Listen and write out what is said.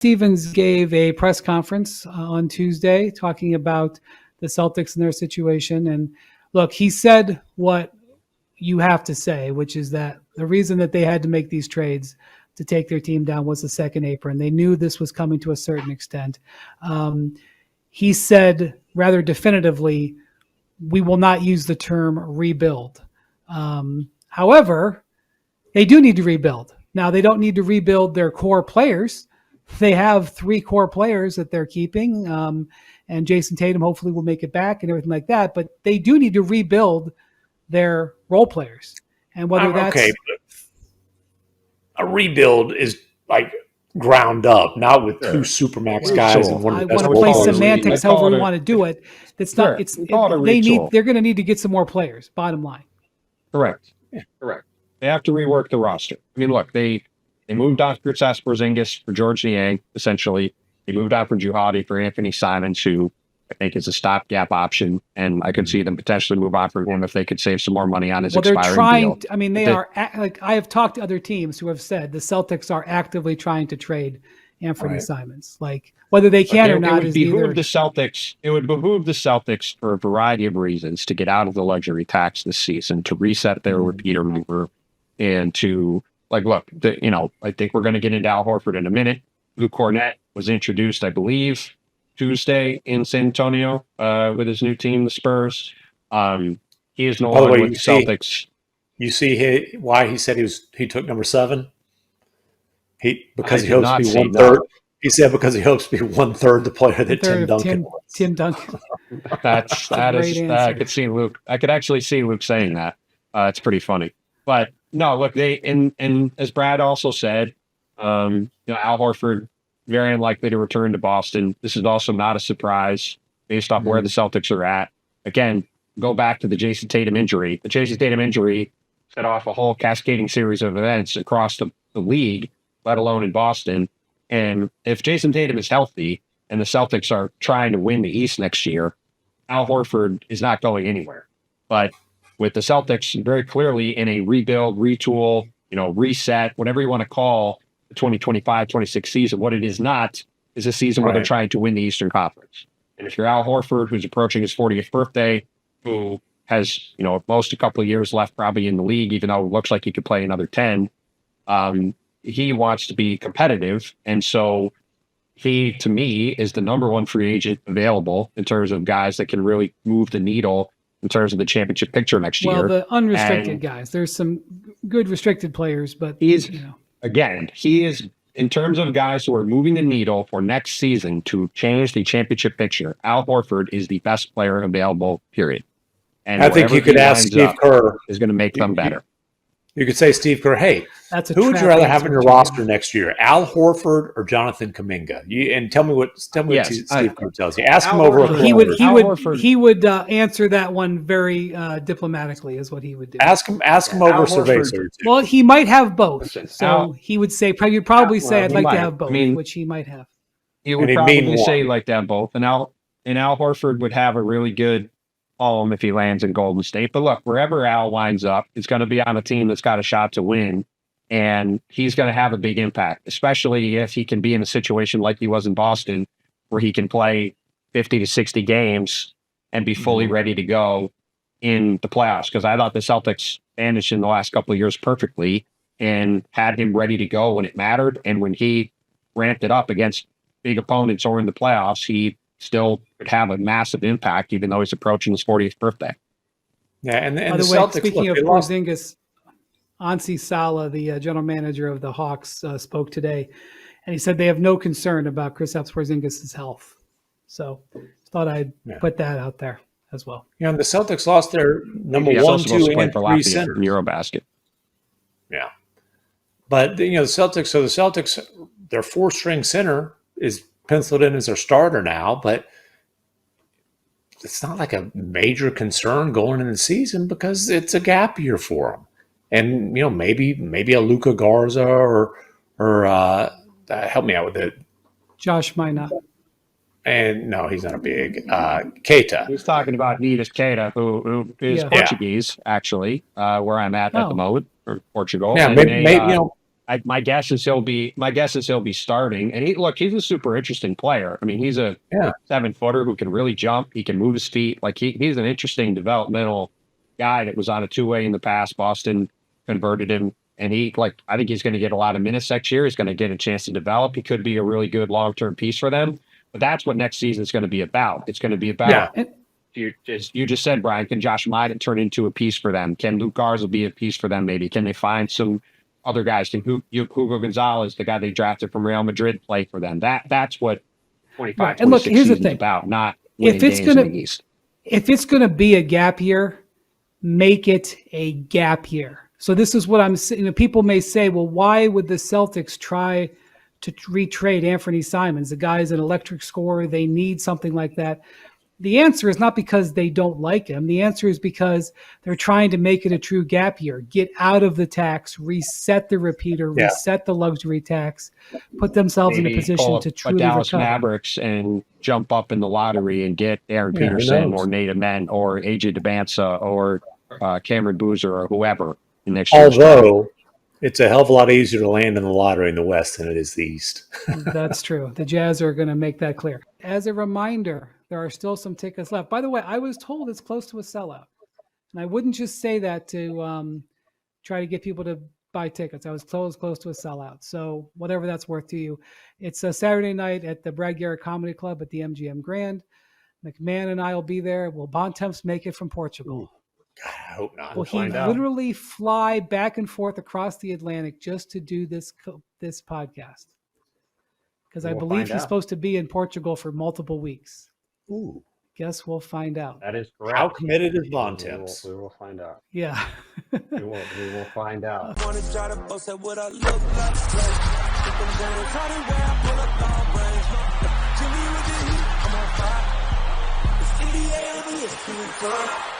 Stevens gave a press conference on Tuesday talking about the Celtics and their situation. And look, he said what you have to say, which is that the reason that they had to make these trades to take their team down was the second apron. They knew this was coming to a certain extent. He said rather definitively, we will not use the term rebuild. However, they do need to rebuild. Now, they don't need to rebuild their core players. They have 3 core players that they're keeping, and Jason Tatum hopefully will make it back and everything like that. But they do need to rebuild their role players. And whether that's... Okay, a rebuild is like ground up, not with 2 supermax guys. And one of the I want to play semantics however we want to do it. It's not. They're going to need to get some more players. Bottom line. Correct. Yeah, correct. They have to rework the roster. I mean, look, they moved on for Porzingis for George Niang, essentially. They moved on for Juhadi for Anthony Simons, who I think is a stopgap option, and I could see them potentially move on for him if they could save some more money on his expiring deal. I mean, I have talked to other teams who have said the Celtics are actively trying to trade Anthony Simons. Like, whether they can or not is either. It would behoove the Celtics for a variety of reasons to get out of the luxury tax this season, to reset their repeater mover, and to, like, look, I think we're going to get into Al Horford in a minute. Luke Kornet was introduced, I believe, Tuesday in San Antonio with his new team, the Spurs. He is no longer with the Celtics. You see why he said he took number 7? Because he hopes to be 1/3. He said because he hopes to be 1/3 the player that Tim Duncan was. Tim Duncan. I could see Luke. I could actually see Luke saying that. It's pretty funny. But no, look, and as Brad also said, Al Horford very unlikely to return to Boston. This is also not a surprise based off where the Celtics are at. Again, go back to the Jason Tatum injury. The Jason Tatum injury set off a whole cascading series of events across the league, let alone in Boston. And if Jason Tatum is healthy and the Celtics are trying to win the East next year, Al Horford is not going anywhere. But with the Celtics very clearly in a rebuild, retool, reset, whatever you want to call the 2025-26 season, what it is not is a season where they're trying to win the Eastern Conference. And if you're Al Horford, who's approaching his 40th birthday, who has, at most a couple of years left probably in the league, even though it looks like he could play another 10, he wants to be competitive. And so he, to me, is the number 1 free agent available in terms of guys that can really move the needle in terms of the championship picture next year. Well, the unrestricted guys, there's some good restricted players, but he is, in terms of guys who are moving the needle for next season to change the championship picture, Al Horford is the best player available, period. And I think you could ask Steve Kerr is going to make them better. You could say, Steve Kerr, hey, who would you rather have in your roster next year, Al Horford or Jonathan Kuminga? And tell me what Steve Kerr tells you. Ask him over. He would answer that one very diplomatically, is what he would do. Ask him over Cerveza. Well, he might have both. So he would say, probably say, I'd like to have both, which he might have. He would probably say he'd like to have both. And Al Horford would have a really good home if he lands in Golden State. But look, wherever Al winds up, it's going to be on a team that's got a shot to win. And he's going to have a big impact, especially if he can be in a situation like he was in Boston, where he can play 50 to 60 games and be fully ready to go in the playoffs. Because I thought the Celtics managed in the last couple of years perfectly and had him ready to go when it mattered. And when he ramped it up against big opponents or in the playoffs, he still could have a massive impact, even though he's approaching his 40th birthday. Yeah, and by the way, Celtics, speaking of Porzingis, Ansi Sala, the general manager of the Hawks, spoke today, and he said they have no concern about Kristaps Porzingis' health. So thought I'd put that out there as well. And the Celtics lost their number 1, 2, and 3 center in Eurobasket. Yeah, but the Celtics, their 4-string center is penciled in as their starter now, but it's not like a major concern going into the season because it's a gap year for them. And maybe a Luka Garza or help me out with it, Josh Minot. And no, he's not a big Keita. He's talking about Nidas Keita, who is Portuguese, actually, where I'm at the moment, or Portugal. Yeah, and My guess is he'll be starting. And he's a super interesting player. I mean, he's a 7-footer who can really jump. He can move his feet. Like he's an interesting developmental guy that was on a two-way in the past. Boston converted him, and I think he's going to get a lot of minutes next year. He's going to get a chance to develop. He could be a really good long-term piece for them. But that's what next season is going to be about. It's going to be about. Yeah. You just said, Brian, can Josh Myden turn into a piece for them? Can Luke Garza be a piece for them? Maybe can they find some other guys? Can Hugo Gonzalez, the guy they drafted from Real Madrid, play for them? That's what 25, right. And look, here's the thing about not winning games in the East. If it's going to be a gap year, make it a gap year. So this is what I'm saying. People may say, well, why would the Celtics try to retrade Anthony Simons? The guy's an electric scorer. They need something like that. The answer is not because they don't like him. The answer is because they're trying to make it a true gap year. Get out of the tax, reset the repeater, reset the luxury tax, put themselves in a position to truly Dallas recover. Mavericks and jump up in the lottery and get Aaron Peterson or Nate Amen or AJ DeBansa or Cameron Boozer or whoever in next year. Although it's a hell of a lot easier to land in the lottery in the West than it is the East. That's true. The Jazz are going to make that clear. As a reminder, there are still some tickets left. By the way, I was told it's close to a sellout. And I wouldn't just say that to try to get people to buy tickets. I was told it's close to a sellout. So whatever that's worth to you. It's a Saturday night at the Brad Garrett Comedy Club at the MGM Grand. MacMahon and I will be there. Will Bontemps make it from Portugal? God, I hope not. Will he literally fly back and forth across the Atlantic just to do this podcast? Because I believe he's supposed to be in Portugal for multiple weeks. Ooh. Guess we'll find out. That is correct. How committed is Bontemps? We will find out. Yeah. we will find out. I'm on fire.